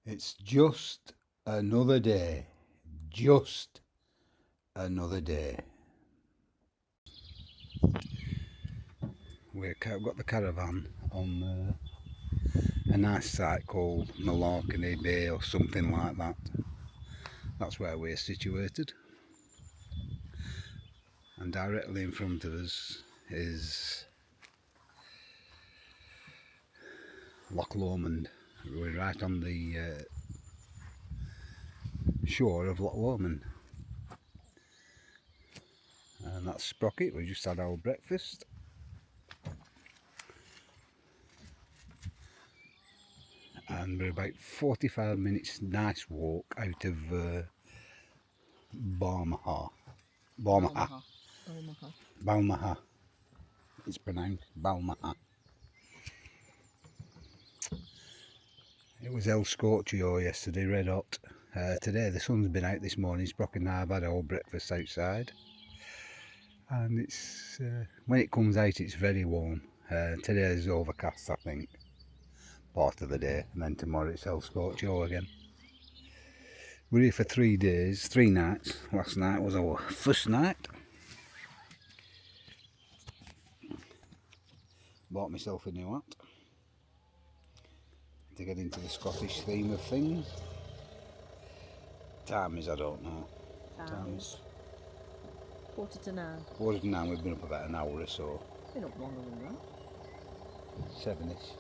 It's just another day. Just another day. We've got the caravan on a nice site called Malorkany Bay or something like that. That's where we're situated. And directly in front of us is Loch Lomand. We're right on the shore of Loch Lomand. And that's Sprocket. We just had our breakfast. And we're about 45 minutes nice walk out of Balmaha. It's pronounced Balmaha. It was El Scorchio yesterday, red hot. Today the sun's been out this morning. Sprocket and I have had our breakfast outside. And it's when it comes out it's very warm. Today is overcast, I think, part of the day, and then tomorrow it's El Scorchio again. We're here for 3 days, 3 nights. Last night was our first night. Bought myself a new hat to get into the Scottish theme of things. Time is, I don't know. Time is 8:45. 8:45, we've been up about an hour or so. Been up longer than that. 7ish.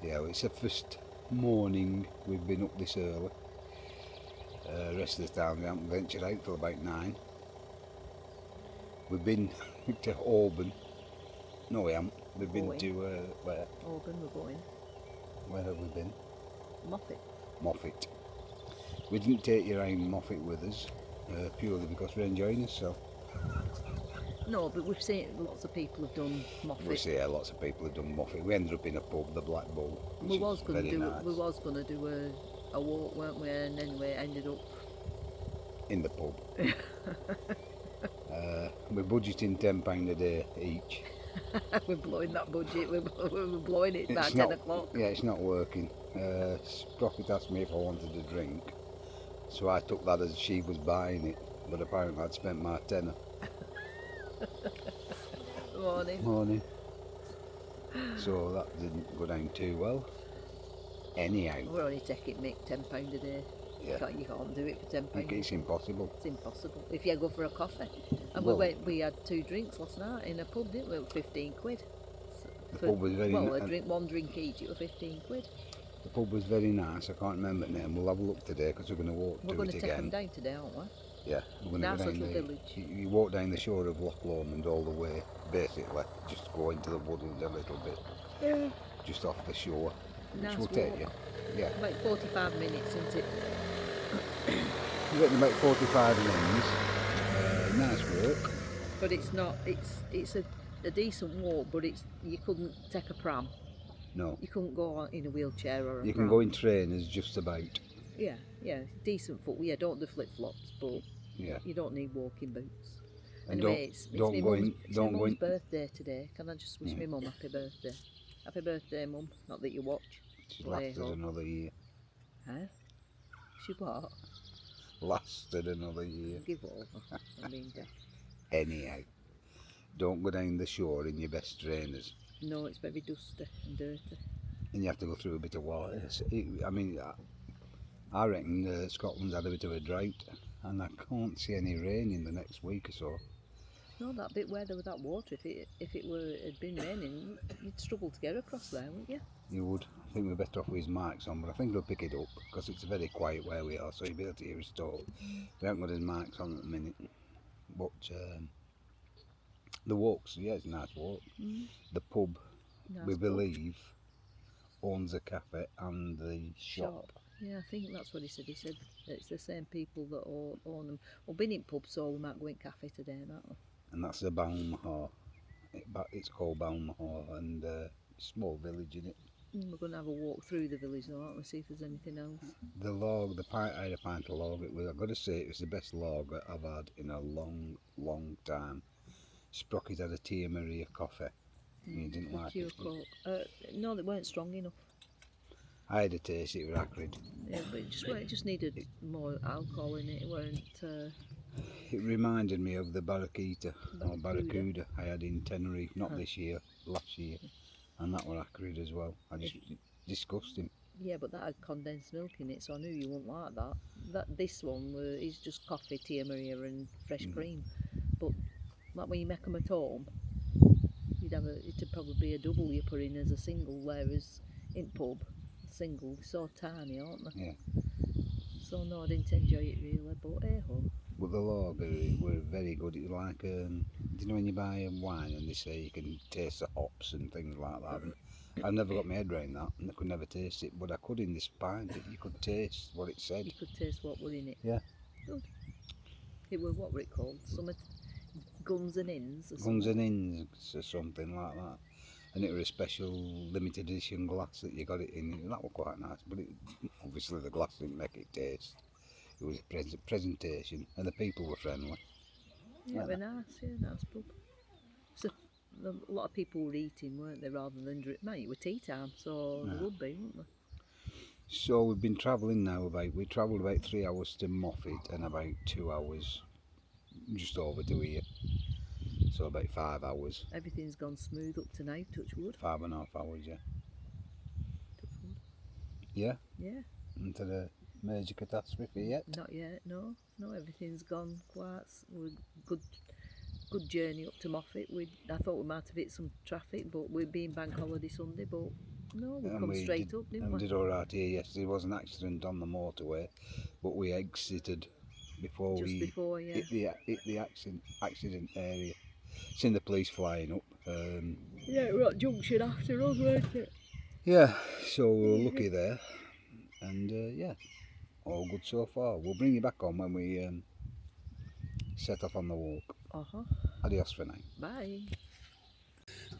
Yeah, well, it's the first morning we've been up this early. Rest of the time we haven't ventured out till about 9. We've been to Auburn. No, we haven't. We've been to where? Auburn, we're going. Where have we been? Moffat. We didn't take your own Moffat with us, purely because we're enjoying ourselves. No, but we've seen lots of people have done Moffat. We see lots of people have done Moffat. We ended up in a pub, the Black Bull. We was going to do a walk, weren't we? And then we ended up in the pub. We're budgeting £10 a day each. We're blowing that budget. We're blowing it by 10 o'clock. Yeah, it's not working. Sprocket asked me if I wanted a drink, so I took that as she was buying it, but apparently I'd spent my tenner. Morning. So that didn't go down too well. Anyhow. We're only taking Mick £10 a day. Yeah. You can't do it for £10. It's impossible. It's impossible. If you go for a coffee. And we had 2 drinks last night in a pub, didn't we? It was 15 quid. The pub was very nice. One drink each, it was 15 quid. The pub was very nice. I can't remember the name. We'll have a look today because we're going to walk to it again. We're going to take them down today, aren't we? Yeah, we're going to go down the village. You walk down the shore of Loch Lomand all the way, basically, just go into the woodland a little bit. Yeah. Just off the shore, nice which will walk. take you. Yeah. About 45 minutes, isn't it? You're getting about 45 minutes. Nice work. But it's not. It's a decent walk, but you couldn't take a pram. No. You couldn't go in a wheelchair or a pram. You can go in trainers just about. Yeah, decent foot. Yeah, don't do flip flops, but yeah, you don't need walking boots. And anyway, it's my mum's birthday today. Can I just wish my mum happy birthday? Happy birthday, Mum. Not that you watch. She's lasted another year. Huh? She what? Lasted another year. Give over. I mean, anyhow, don't go down the shore in your best trainers. No, it's very dusty and dirty. And you have to go through a bit of water. I reckon Scotland's had a bit of a drought, and I can't see any rain in the next week or so. No, that bit where there was that water, if it had been raining, you'd struggle to get across there, wouldn't you? You would. I think we're better off with his mics on, but I think we'll pick it up because it's very quiet where we are, so you'll be able to hear his talk. We haven't got his mics on at the minute, but the walks, yeah, it's a nice walk. The pub, we believe, owns a cafe and the shop. Yeah, I think that's what he said. He said it's the same people that own them. We've been in pub, so we might go in cafe today, mightn't we? And that's the Balmaha. It's called Balmaha, and small village in it. We're going to have a walk through the village now, aren't we, see if there's anything else. The log, I had a pint of log. I've got to say, it was the best log that I've had in a long, long time. Sprocket had a Tia Maria coffee. You didn't like it? No, they weren't strong enough. I had a taste, it was acrid. Yeah, but it just needed more alcohol in it. It weren't It reminded me of the barracuda or barracuda. barracuda I had in Tenerife, not this year, last year, and that were acrid as well. Disgusting. Yeah, but that had condensed milk in it, so I knew you wouldn't like that. This one is just coffee, tia Maria, and fresh cream. But like when you make them at home, it'd probably be a double you put in as a single, whereas in pub, single they're so tiny, aren't they? Yeah. So no, I didn't enjoy it really, but hey ho. But the lager were very good. It was like, do you know when you buy a wine and they say you can taste the hops and things like that? And I never got my head around that, and I could never taste it. But I could in this pint. You could taste what it said. You could taste what were in it. Yeah. Good. It was what were it called? Guns and Inns or Guns something. and Inns or something like that. And it was a special limited edition glass that you got it in. That was quite nice, but obviously the glass didn't make it taste. It was a presentation, and the people were friendly. Yeah, it was nice. Yeah, nice pub. So a lot of people were eating, weren't they, rather than drink. Mate, it was tea time, so there would be, wouldn't there? So we've been travelling now we travelled about 3 hours to Moffat and about 2 hours just over to here. So about 5 hours. Everything's gone smooth up to now, touch wood. 5.5 hours, yeah. Touch wood. Yeah? Yeah. Into the major catastrophe yet? Not yet, no. No, everything's gone quite good journey up to Moffat. I thought we might have hit some traffic, but we'd been bank holiday Sunday, but no, we come straight up, didn't we? We did alright here yesterday. There was an accident on the motorway, but we exited before before, yeah. hit the accident area. Seen the police flying up. Yeah, we're at junction after us, weren't it? Yeah, so we were lucky there, and yeah, all good so far. We'll bring you back on when we set off on the walk. Adios for now. Bye.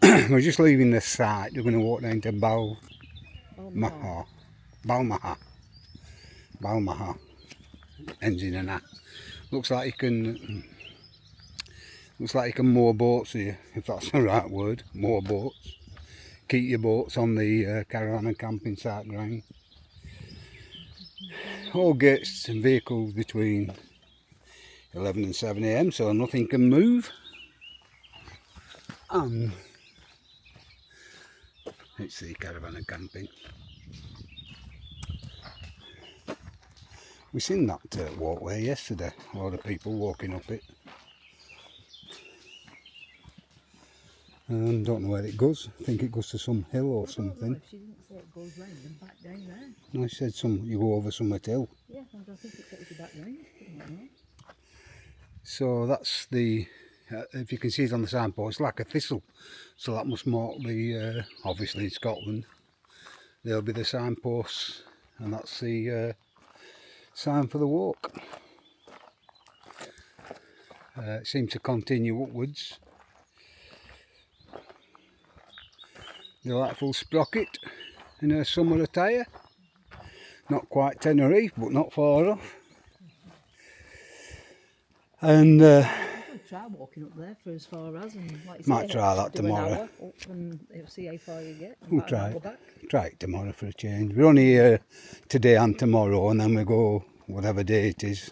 We're just leaving the site. We're going to walk down to Balmaha. Ends in an A. Looks like you can moor boats here, if that's the right word. Moor boats. Keep your boats on the caravan and camping site ground. All gates and vehicles between 11 and 7 AM, so nothing can move. And it's the caravan and camping. We seen that walkway yesterday, a lot of people walking up it. Don't know where it goes. I think it goes to some hill or something. She didn't say it goes round and back down there. No, she said you go over some hill. Yeah, I think it takes you back round. So that's the, if you can see it on the signpost, it's like a thistle. So that must mark the, obviously in Scotland, there'll be the signposts, and that's the sign for the walk. It seems to continue upwards. The delightful Sprocket in her summer attire. Not quite Tenerife, but not far off. And try walking up there for as far as, and like you might try that tomorrow. Up and see how far you get. We'll try it tomorrow for a change. We're only here today and tomorrow, and then we go whatever day it is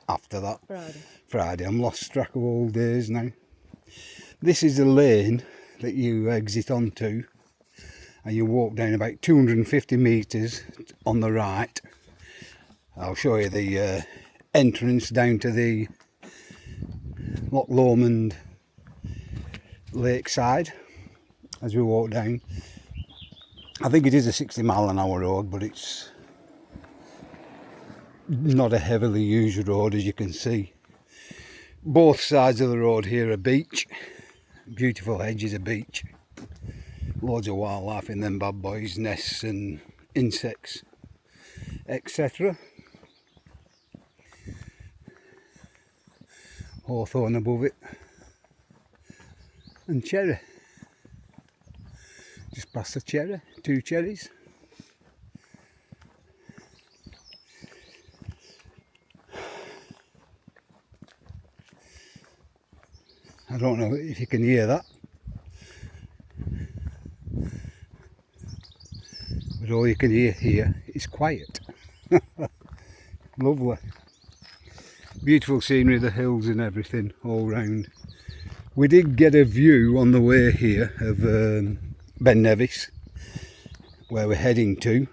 after that. Friday. I'm lost track of all days now. This is the lane that you exit onto, and you walk down about 250 metres on the right. I'll show you the entrance down to the Loch Lomand lakeside as we walk down. I think it is a 60-mile-an-hour road, but it's not a heavily used road, as you can see. Both sides of the road here are beach, beautiful hedges of beach, loads of wildlife in them bad boys, nests and insects, etc. Hawthorn above it, and cherry, just past the cherry, 2 cherries. I don't know if you can hear that, but all you can hear here is quiet. Lovely. Beautiful scenery, the hills and everything all round. We did get a view on the way here of Ben Nevis, where we're heading to.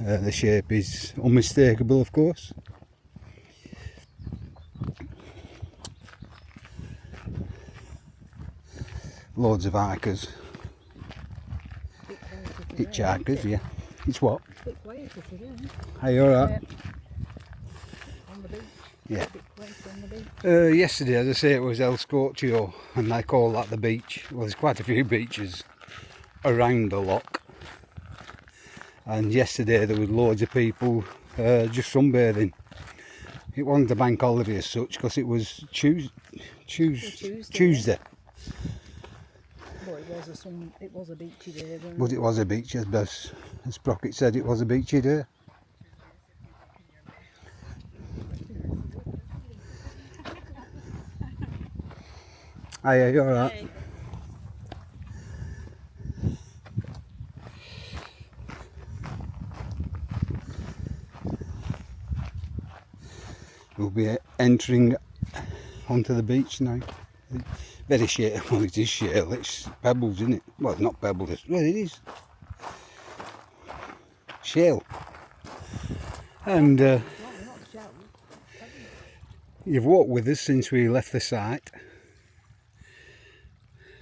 The shape is unmistakable, of course. Loads of hikers. Hitchhikers, yeah. It's what? A bit quieter today, isn't it? Are you alright? On the beach. Yeah. A bit quieter on the beach. Yesterday, as I say, it was El Scorchio, and they call that the beach. Well, there's quite a few beaches around the loch. And yesterday there was loads of people just sunbathing. It wasn't a bank holiday as such because it was Tuesday. But it was a beachy day, wasn't But it was a beach, as Sprocket said, it was a beachy day. Hiya, you alright? Hey. We'll be entering onto the beach now. Very shale, well it is shale, it's pebbles, isn't it? Well, not pebbles, well it is. Shale. And you've walked with us since we left the site.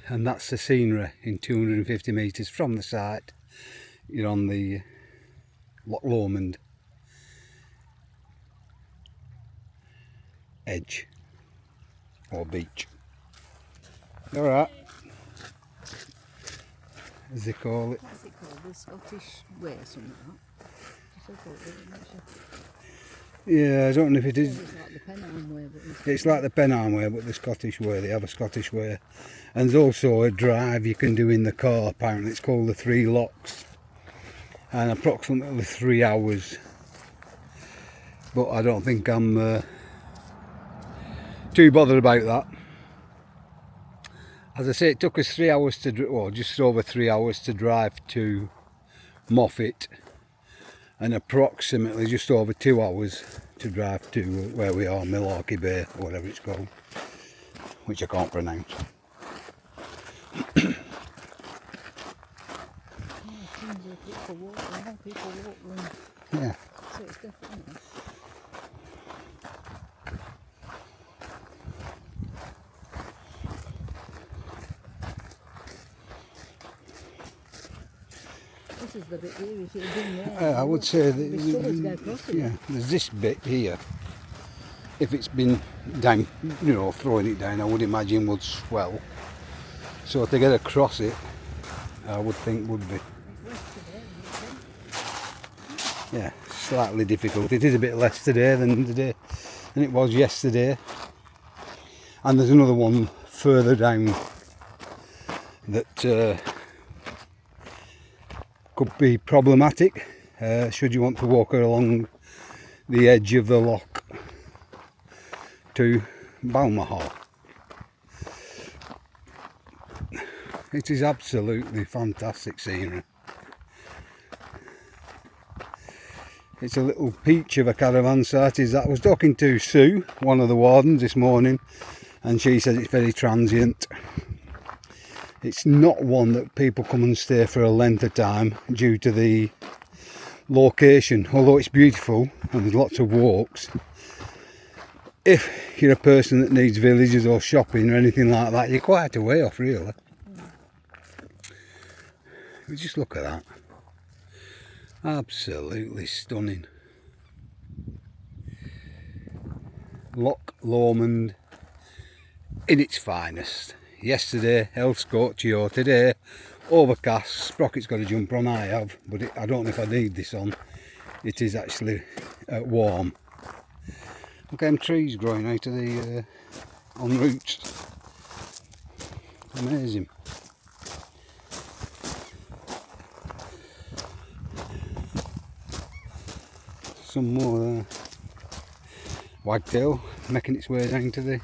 And that's the scenery in 250 metres from the site. You're on the Loch Lomand edge or beach. Alright, as they call it. What's it called? The Scottish way or something like that? Just so called it, isn't it? Yeah, I don't know if it is. It's like the Pennine way, but It's like the Pennine way, but the Scottish way. They have a Scottish way. And there's also a drive you can do in the car, apparently. It's called the Three Lochs. And approximately 3 hours. But I don't think I'm too bothered about that. As I say, it took us 3 hours to, well, just over 3 hours to drive to Moffat. And approximately just over 2 hours to drive to where we are, Milwaukee Bay, or whatever it's called. Which I can't pronounce. Yeah. So it's different. This is the bit here, if it had been there. I would say We'd struggle to get across it. yeah, there's this bit here. If it's been down, you know, throwing it down, I would imagine would swell. So to get across it, I would think would be, yeah, slightly difficult. It is a bit less today than it was yesterday. And there's another one further down that could be problematic should you want to walk along the edge of the loch to Balmahal. It is absolutely fantastic scenery. It's a little peach of a caravan site. Is that I was talking to Sue, one of the wardens, this morning, and she said it's very transient. It's not one that people come and stay for a length of time due to the location, although it's beautiful and there's lots of walks. If you're a person that needs villages or shopping or anything like that, you're quite a way off really. But just look at that. Absolutely stunning. Loch Lomand in its finest. Yesterday, El Scorchio. Today, overcast. Sprocket's got a jumper on, I have, but I don't know if I need this on. It is actually warm. Look at them trees growing out of the on roots. Amazing. Some more there. Wagtail making its way down to the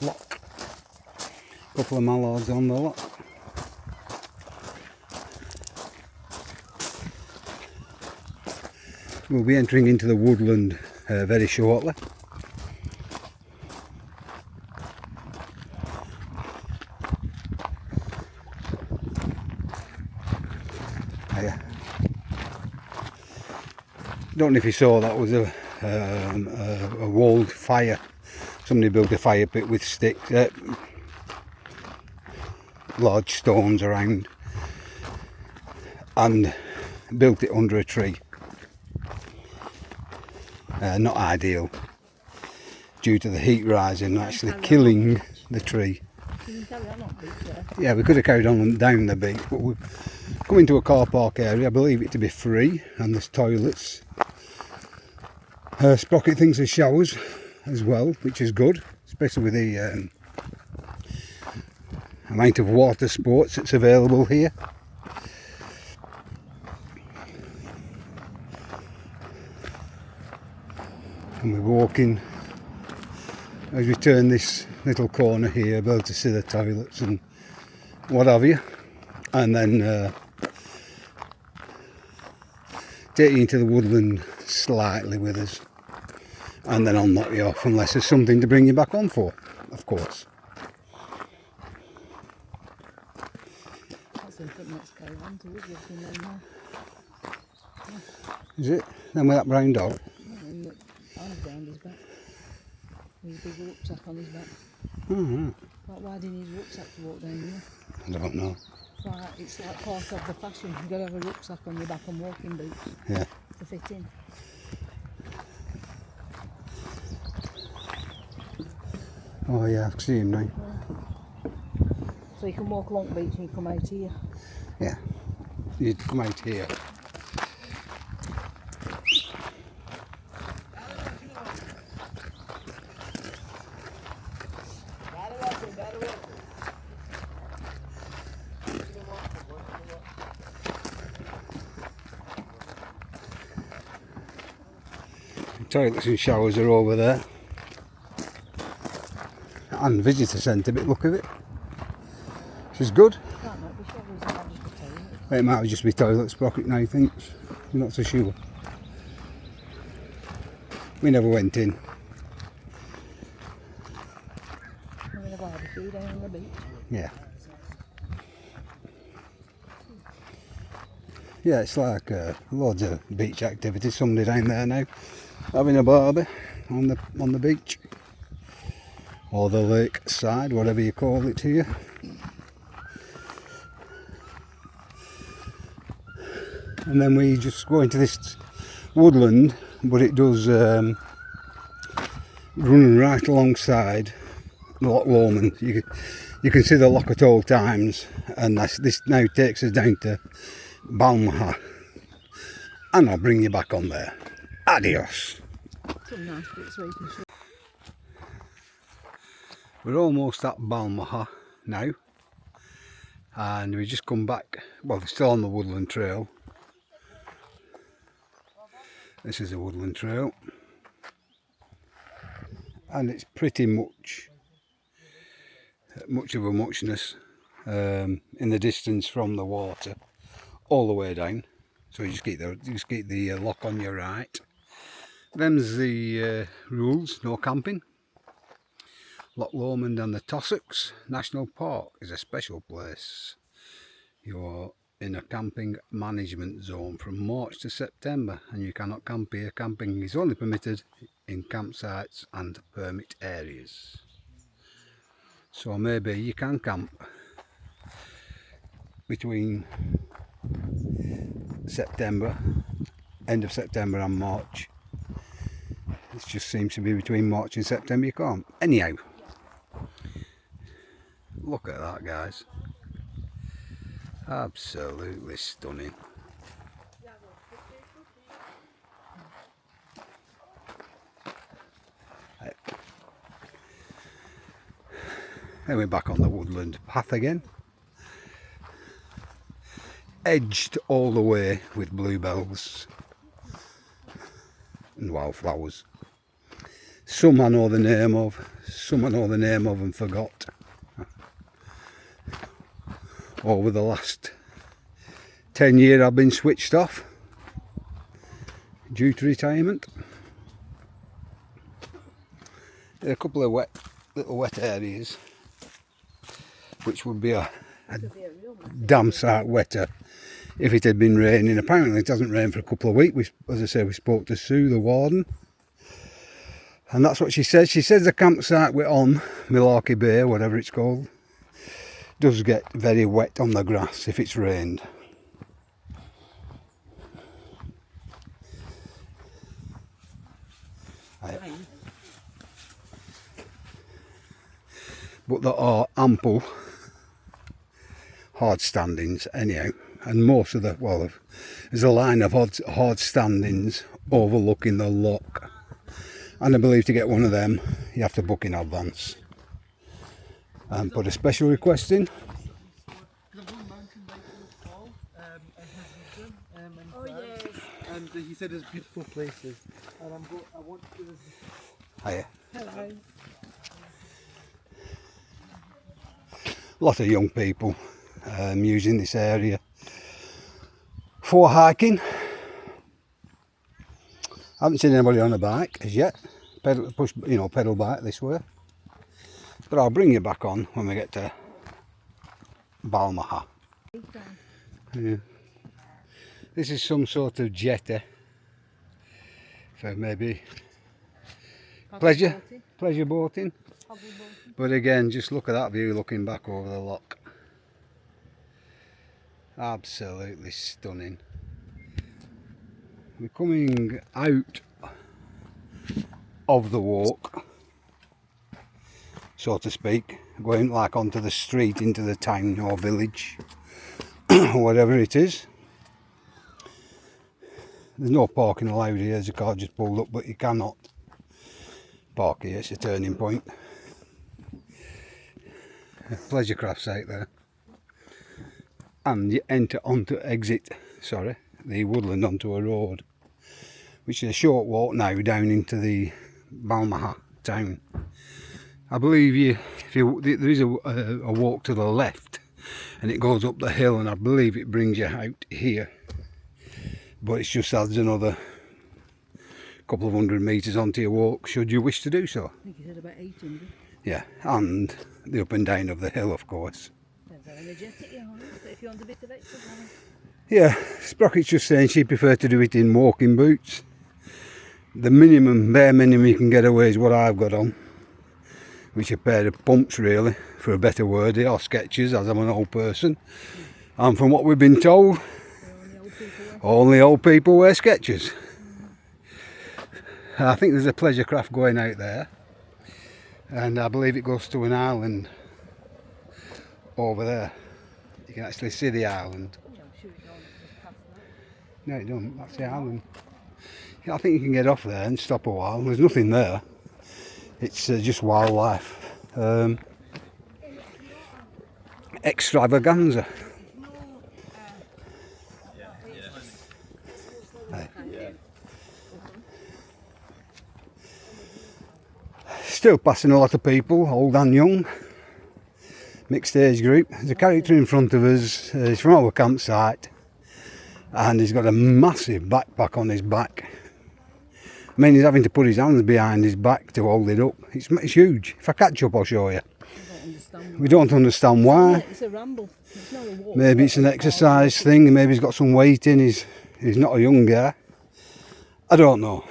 loch. Couple of mallards on the loch. We'll be entering into the woodland very shortly. Don't know if you saw, that was a walled fire. Somebody built a fire pit with sticks, large stones around, and built it under a tree. Not ideal, due to the heat rising and actually killing the tree. Yeah, we could have carried on down the beach, but we've come into a car park area. I believe it to be free, and there's toilets. Sprocket thinks there's showers as well, which is good, especially with the amount of water sports that's available here. And we're walking, as we turn this little corner here, able to see the toilets and what have you, and then take you into the woodland slightly with us, and then I'll knock you off unless there's something to bring you back on for, of course. That's something that's going on to us, looking then Is it? Then with that brown dog? and the arms behind his back. With a big rucksack on his back. Mm-hmm. Like, why didn't his rucksack to walk down here? I don't know. It's like part of the fashion. You've got to have a rucksack on your back and walking boots Yeah. to fit in. Oh yeah, I can see him now. So you can walk along the beach and you come out here. Yeah. You'd come out here. Toilets and showers are over there, and visitor centre bit, look of it, which is good. That might be showers, it might just be toilets. It might just be toilet sprocket now, thinks. I'm not so sure. We never went in. Having a barbecue down on the beach. Yeah. Yeah, it's like loads of beach activities. Somebody down there now having a barbie on the beach, or the lake side, whatever you call it here. And then we just go into this woodland, but it does run right alongside Loch Lomand. You can see the loch at all times, and this now takes us down to Balmaha, and I'll bring you back on there. Adios. Some nice bits where you can show. We're almost at Balmaha now, and we just come back. Well, we're still on the woodland trail. This is a woodland trail, and it's pretty much of a muchness in the distance from the water all the way down. So you just keep the lock on your right. Them's the rules: no camping. Loch Lomand and the Tossocks National Park is a special place. You're in a camping management zone from March to September, and you cannot camp here. Camping is only permitted in campsites and permit areas. So maybe you can camp between September, end of September and March. It just seems to be between March and September you can't. Anyhow, look at that, guys. Absolutely stunning. Then we're back on the woodland path again, edged all the way with bluebells and wildflowers. Some I know the name of, some I know the name of and forgot. Over the last 10 years I've been switched off. due to retirement. There are a couple of little wet areas, which would be a damn sight wetter if it had been raining. Apparently it hasn't rained for a couple of weeks. As I say, we spoke to Sue, the warden, and that's what she said. She says the campsite we're on, Milwaukee Bay, whatever it's called, does get very wet on the grass if it's rained. But there are ample hard standings anyhow, and most of there's a line of hard standings overlooking the loch, and I believe to get one of them you have to book in advance and put a special request in. And he said there's beautiful places, and I want to do this. Hiya. Hello. A lot of young people using this area for hiking. I haven't seen anybody on a bike as yet. Pedal bike this way. But I'll bring you back on when we get to Balmaha. Yeah. This is some sort of jetty for maybe pleasure boating. But again, just look at that view looking back over the loch. Absolutely stunning. We're coming out of the walk, so to speak, going like onto the street into the town or village or whatever it is. There's no parking allowed here, as the car just pulled up, but you cannot park here, it's a turning point. Pleasure crafts out there, and you exit the woodland onto a road, which is a short walk now down into the Balmaha town. I believe there is a walk to the left, and it goes up the hill, and I believe it brings you out here, but it just adds another couple of 100 metres onto your walk should you wish to do so. I think he said about 800. Yeah, and the up and down of the hill, of course. They're very energetic, you know, so if you want a bit of exercise. Yeah, Sprocket's just saying she preferred to do it in walking boots. The bare minimum you can get away is what I've got on, which are a pair of pumps really, for a better word, or Skechers, as I'm an old person. And from what we've been told, only old people wear Skechers. I think there's a pleasure craft going out there, and I believe it goes to an island over there. You can actually see the island. Yeah, I'm sure it don't just past that. No, it don't. That's the island. I think you can get off there and stop a while. There's nothing there. It's just wildlife. Extravaganza. Still passing a lot of people, old and young. Mixed age group. There's a character in front of us. He's from our campsite, and he's got a massive backpack on his back. I mean, he's having to put his hands behind his back to hold it up. It's huge. If I catch up, I'll show you. We don't understand why. It's a ramble. It's not a walk. Maybe it's an exercise thing. Maybe he's got some weight in. He's not a young guy. I don't know.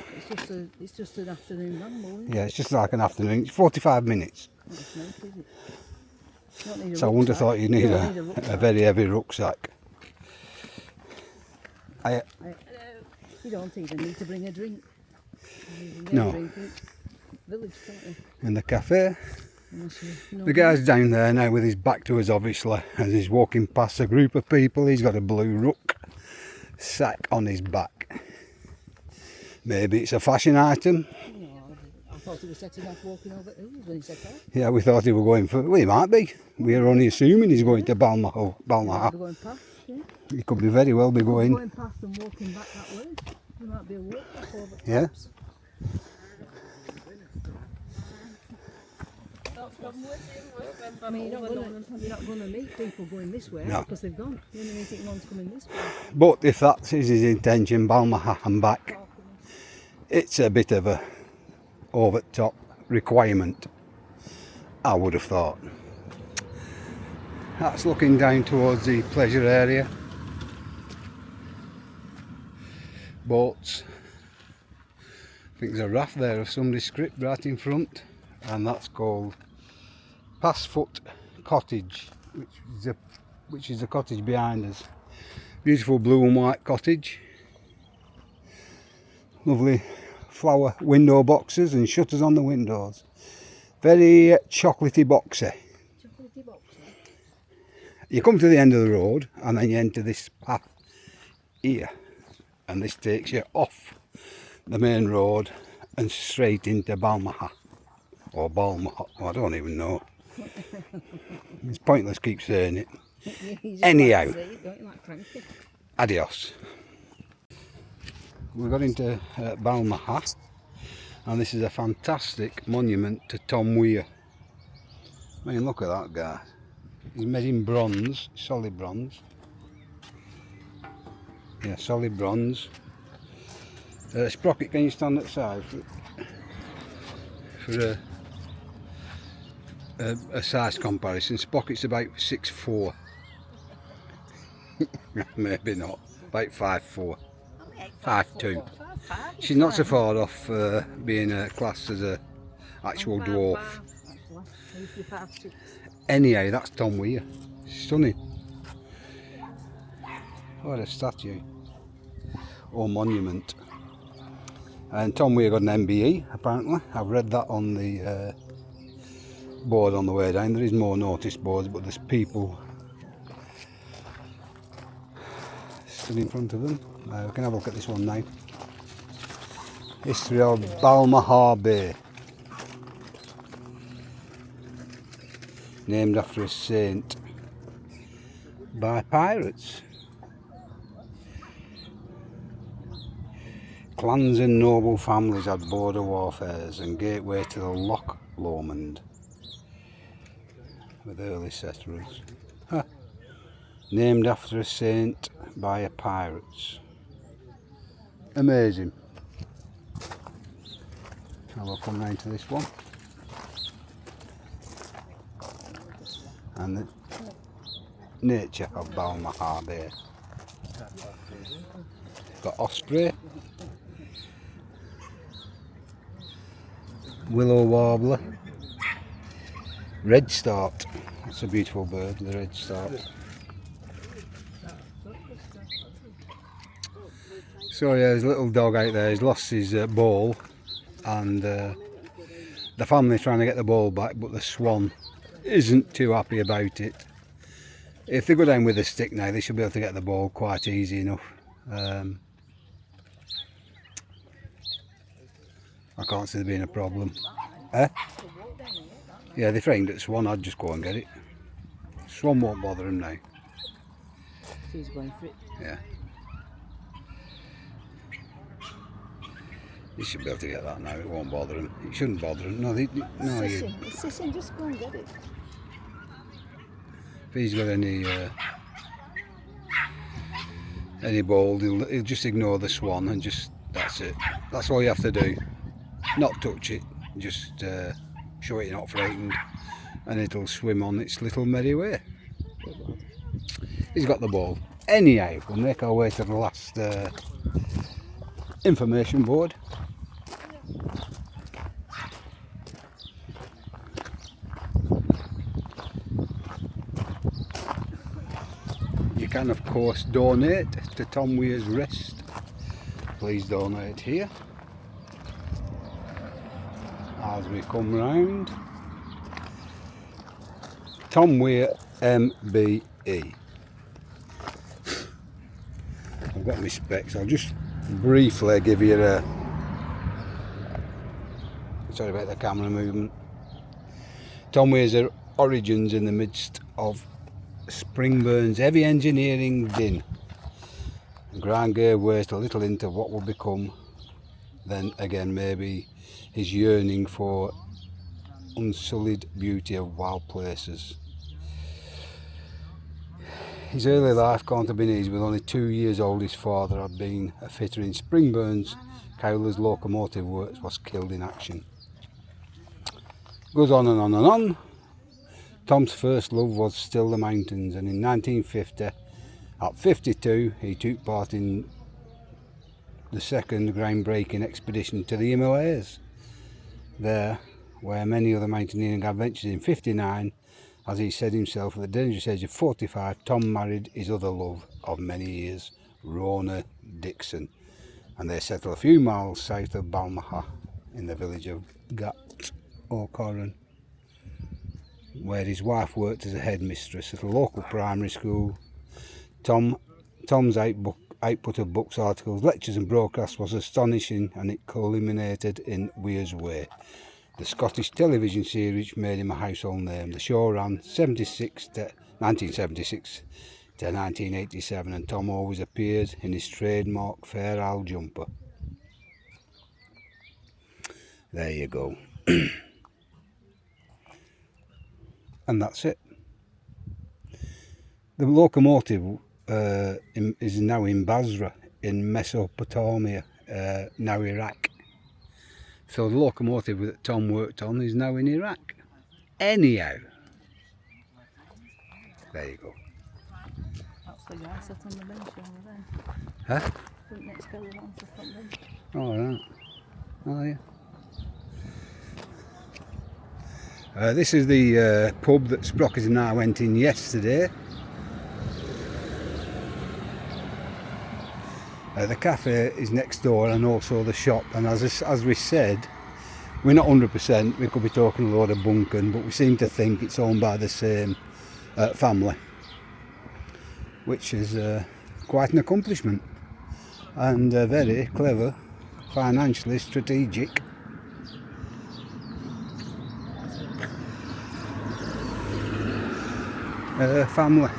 It's just an afternoon ramble, isn't it? Yeah, it's just like an afternoon. It's 45 minutes. It's not, is it? You don't need a So I wouldn't have rucksack. thought you'd need You don't need a very heavy rucksack. You don't even need to bring a drink. You can get No. a drink in village, can't you? In the cafe. Unless you know. The guy's down there now with his back to us, obviously, as he's walking past a group of people. He's got a blue rucksack on his back. Maybe it's a fashion item. No, I thought he was setting off walking over hills when he set off. Yeah, we thought he was going for. Well, he might be. We are only assuming he's going to Balmaha. We're going past, yeah. He could be very well be going. Going past and walking back that way. There might be a walk back over. Yeah. I mean, you're not going to meet people going this way No. because they've gone. You only think one's coming this way. But if that is his intention, Balmaha and back, It's a bit of a over the top requirement, I would have thought. That's looking down towards the pleasure area. Boats. I think there's a raft there of some descript right in front, and that's called Passfoot Cottage, which is the cottage behind us. Beautiful blue and white cottage. Lovely flower window boxes and shutters on the windows. Very chocolatey boxy. Chocolatey boxy. You come to the end of the road and then you enter this path here, and this takes you off the main road and straight into Balmaha or Balmaha. I don't even know. It's pointless keep saying it. Anyhow, Like it, don't you, like Frankie? Adios. We got into Balmaha, and this is a fantastic monument to Tom Weir. I mean, look at that guy. He's made in bronze, solid bronze. Yeah, solid bronze. Sprocket, can you stand outside for a size comparison? Sprocket's about 6'4". Maybe not, about 5'4". 5'2". She's not so far off being classed as a actual dwarf. Anyhow, that's Tom Weir. Stunning. What a statue or monument. And Tom Weir got an MBE apparently. I've read that on the board on the way down. There is more notice boards, but there's people stood in front of them. We can have a look at this one now. History of Balmaha Bay. Named after a saint by pirates. Clans and noble families had border warfares and gateway to the Loch Lomand with early settlers. Huh. Named after a saint by a pirates. Amazing. Now we'll come round to this one. And the nature of Balmaha Bay. Got osprey, willow warbler, redstart. That's a beautiful bird, the redstart. So yeah, there's a little dog out there. He's lost his ball, and the family's trying to get the ball back, but the swan isn't too happy about it. If they go down with a stick now, they should be able to get the ball quite easy enough. I can't see there being a problem. Yeah, they framed at swan. I'd just go and get it. Swan won't bother him now. She's going for it. Yeah. He should be able to get that now. It won't bother him. It shouldn't bother him. No, It's sissing, just go and get it. If he's got any ball, he'll just ignore the swan and just, that's it. That's all you have to do. Not touch it. Just show it you're not frightened, and it'll swim on its little merry way. He's got the ball. Anyhow, we'll make our way to the last information board. You can of course donate to Tom Weir's Rest. Please donate here. As we come round, Tom Weir MBE. I've got my specs. I'll just briefly give you a. Sorry about the camera movement. Tom Weir's origins in the midst of Springburn's heavy engineering din. Grant gave way a little into what will become, then again maybe, his yearning for unsullied beauty of wild places. his early life can't have been easy. With only 2 years old, his father had been a fitter in Springburns. Cowler's locomotive works, was killed in action. Goes on and on and on. Tom's first love was still the mountains, and in 1950, at 52, he took part in the second groundbreaking expedition to the Himalayas. There, where many other mountaineering adventures, in 59, as he said himself, at the dangerous age of 45, Tom married his other love of many years, Rona Dixon, and they settled a few miles south of Balmaha in the village of Gat O'Corran, where his wife worked as a headmistress at a local primary school. Tom's output of books, articles, lectures and broadcasts was astonishing, and it culminated in Weir's Way, the Scottish television series which made him a household name. The show ran 1976 to 1987, and Tom always appeared in his trademark Fair Isle jumper. There you go. And that's it. The locomotive is now in Basra in Mesopotamia, now Iraq. So the locomotive that Tom worked on is now in Iraq. Anyhow, there you go. That's the guy sat on the bench over there. Huh? I think next guy was on the front bench. All right. Oh yeah. This is the pub that Sprocket and I went in yesterday. The cafe is next door, and also the shop. And as we said, we're not 100%. We could be talking a load of bunkum, but we seem to think it's owned by the same family, which is quite an accomplishment and very clever, financially strategic. Family,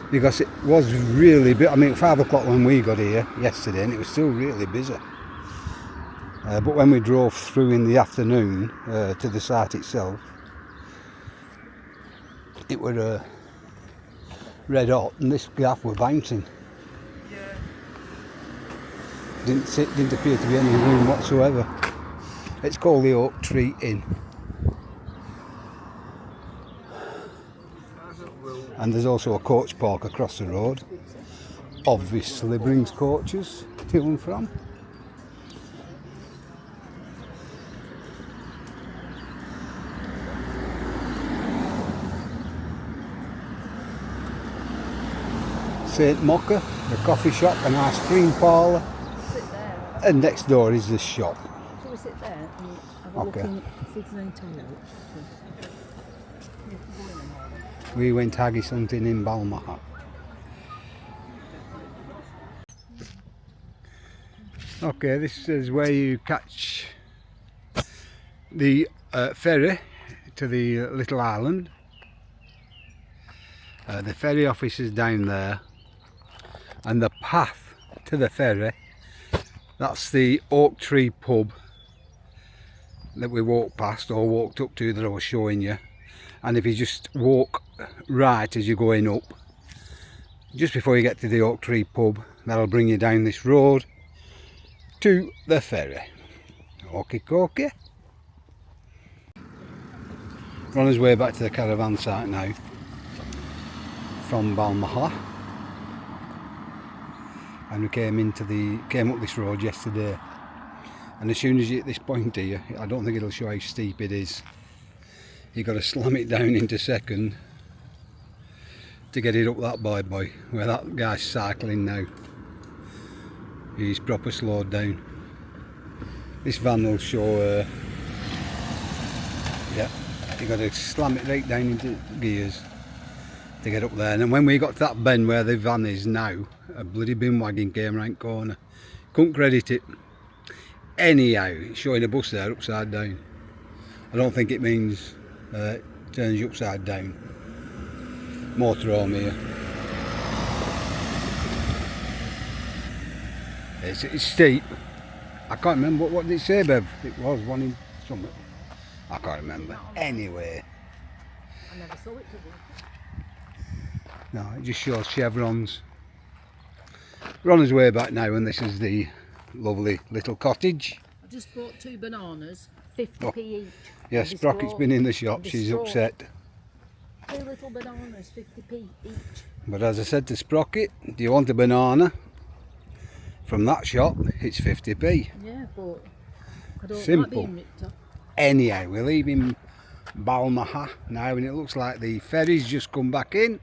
because it was really busy. I mean, 5 o'clock when we got here yesterday, and it was still really busy. But when we drove through in the afternoon to the site itself, it was red hot, and this gaff were bouncing. Didn't appear to be any room whatsoever. It's called the Oak Tree Inn. And there's also a coach park across the road. Obviously brings coaches to and from. St Mocha, the coffee shop, an ice cream parlour. Sit there. And next door is the shop. Shall we sit there and have a look in, see if there's any toilets? We went haggis hunting in Balmaha. Okay, this is where you catch the ferry to the little island. The ferry office is down there, and the path to the ferry, that's the Oak Tree pub that we walked past, or walked up to, that I was showing you. And if you just walk right as you're going up, just before you get to the Oak Tree pub, that'll bring you down this road to the ferry. Okie dokie. We're on his way back to the caravan site now from Balmaha, and we came up this road yesterday, and as soon as you hit this point here, I don't think it'll show how steep it is. You've got to slam it down into second to get it up that boy, where that guy's cycling now. He's proper slowed down. This van will show, yeah, you've got to slam it right down into gears to get up there. And then when we got to that bend where the van is now, a bloody bin wagon came round corner. Couldn't credit it. Anyhow, it's showing a bus there upside down. I don't think it means turns you upside down. Motorhome here. It's steep. I can't remember what did it say, Bev? It was one in something. I can't remember. Anyway. I never saw it today. No, it just shows chevrons. We're on his way back now, and this is the lovely little cottage. I just bought 2 bananas, 50p each. Yeah, And they Sprocket's straw- been in the shop, and they she's straw. upset. 2 little bananas, 50p each. But as I said to Sprocket, do you want a banana from that shop? It's 50p. Yeah, but I don't like Simple. being ripped off. Anyhow, we're leaving Balmaha now, and it looks like the ferry's just come back in.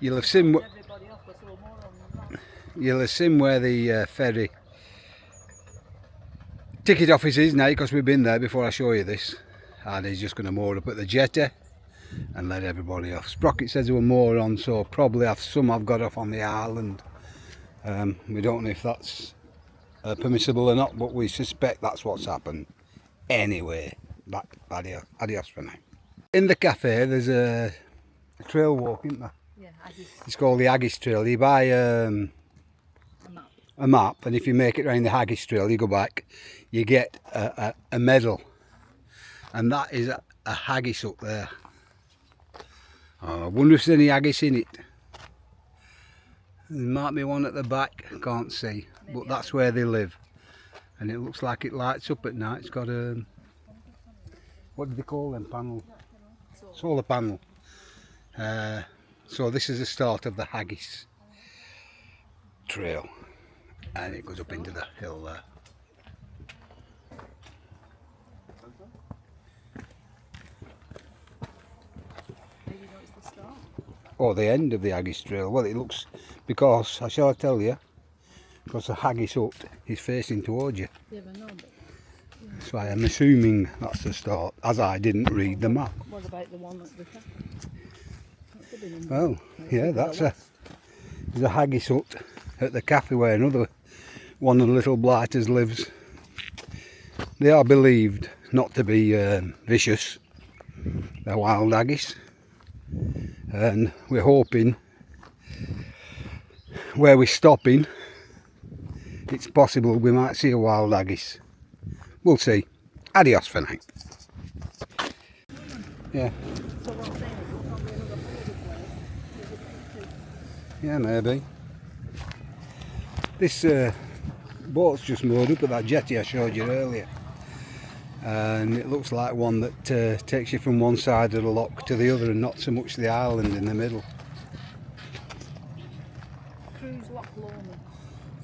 You'll have seen, Everybody off, I saw more on that. you'll have seen where the ferry ticket office is now, because we've been there before I show you this. And he's just going to moor up at the jetty and let everybody off. Sprocket says there were more on, so probably some have got off on the island. We don't know if that's permissible or not, but we suspect that's what's happened. Anyway, adios for now. In the cafe there's a trail walk, isn't there? Yeah, It's called the Haggis Trail. You buy a map. a map, and if you make it around the Haggis Trail, you go back, you get a medal, and that is a haggis up there. Oh, I wonder if there's any haggis in it. There might be one at the back, I can't see, but that's where they live. And it looks like it lights up at night. It's got a, what do they call them, panel? Solar panel. So this is the start of the Haggis Trail, and it goes up into the hill there. Maybe you know it's the start. Or the end of the Haggis Trail. Well, it looks, because, shall I tell you, because the Haggis Hut is facing towards you. You never know, but So I am assuming that's the start, as I didn't read the map. what about the one at the top? That could be number Well, one. yeah, Could be that's the a, there's a Haggis Hut at the cafe where another one of the little blighters lives. They are believed not to be vicious. They're wild haggis. And we're hoping where we're stopping, it's possible we might see a wild haggis. We'll see. Adios for now. Yeah, So what I'm saying is there's probably another holiday place. yeah, maybe. This boat's just moored up at that jetty I showed you earlier. And it looks like one that takes you from one side of the loch to the other, and not so much the island in the middle. Cruise Loch Lomand.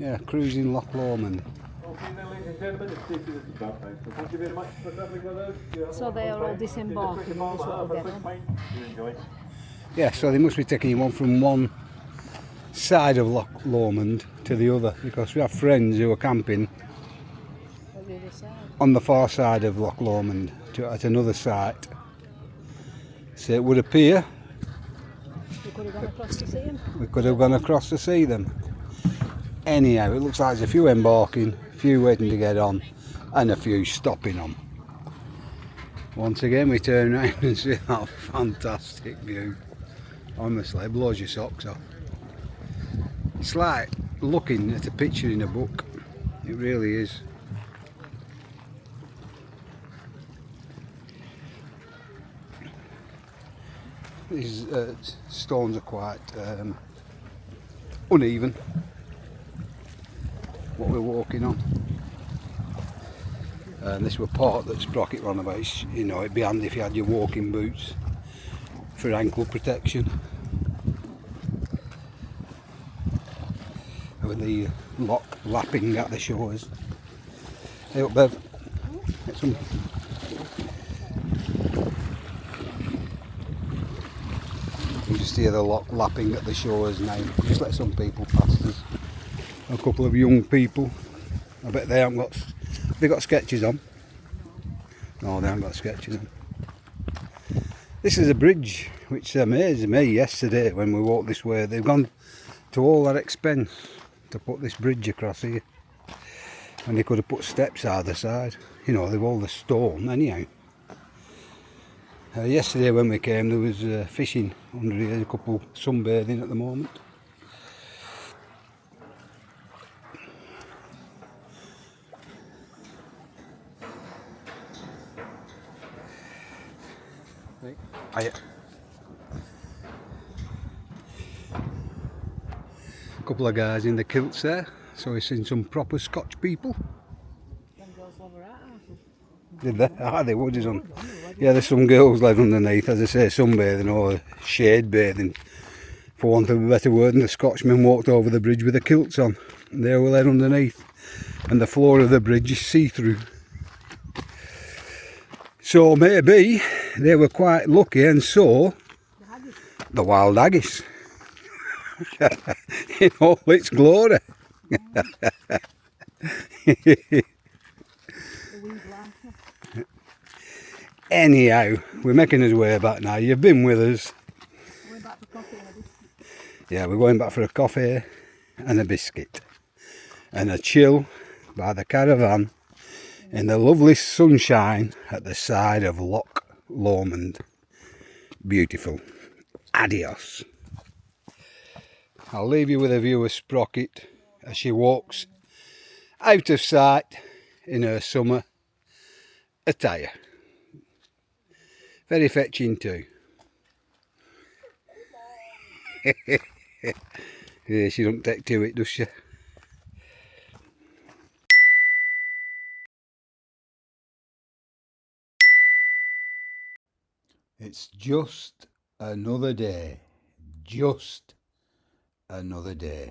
Yeah, cruising Loch Lomand. Okay, then, ladies and gentlemen, it's taken us to that time. So thank you very much for travelling with us. So they are all disembarking and this what will get on. You enjoy. Yeah, so they must be taking you on from one side of Loch Lomond to the other, because we have friends who are camping On the other side. on the far side of Loch Lomond at another site. So it would appear We could have gone across to see him. we could have gone across to see them. Anyhow, it looks like there's a few embarking, a few waiting to get on, and a few stopping on. Once again we turn around and see that fantastic view. Honestly, it blows your socks off. It's like looking at a picture in a book. It really is. These stones are quite uneven, what we're walking on. And this were part that Sprocket ran about. You know, it'd be handy if you had your walking boots for ankle protection. With the lock lapping at the shores. Hey up, Bev. Get some. You just hear the lock lapping at the shores now. Just let some people past us. A couple of young people. I bet they haven't got. Have they got sketches on? No, they haven't got sketches on. This is a bridge which amazed me yesterday when we walked this way. They've gone to all that expense to put this bridge across here, and they could have put steps either side. You know, they've all the stone anyhow. Yesterday when we came there was fishing under here, a couple sunbathing at the moment. couple of guys in the kilts there, so we've seen some proper Scotch people. Them girls love her out, aren't Did they? Ah, they would have done. Yeah, there's some girls led underneath, as I say, sunbathing or shade bathing, for want of a better word, and the Scotchmen walked over the bridge with the kilts on. And they were led underneath, and the floor of the bridge is see-through. So maybe they were quite lucky and saw the wild haggis in all its glory. Anyhow, we're making us way back now. You've been with us. We're back for coffee and a biscuit. Yeah, we're going back for a coffee and a biscuit and a chill by the caravan in the lovely sunshine at the side of Loch Lomand. Beautiful. Adios. I'll leave you with a view of Sprocket as she walks out of sight in her summer attire. Very fetching too. Yeah, she don't take to it, does she? It's just another day. Just another day.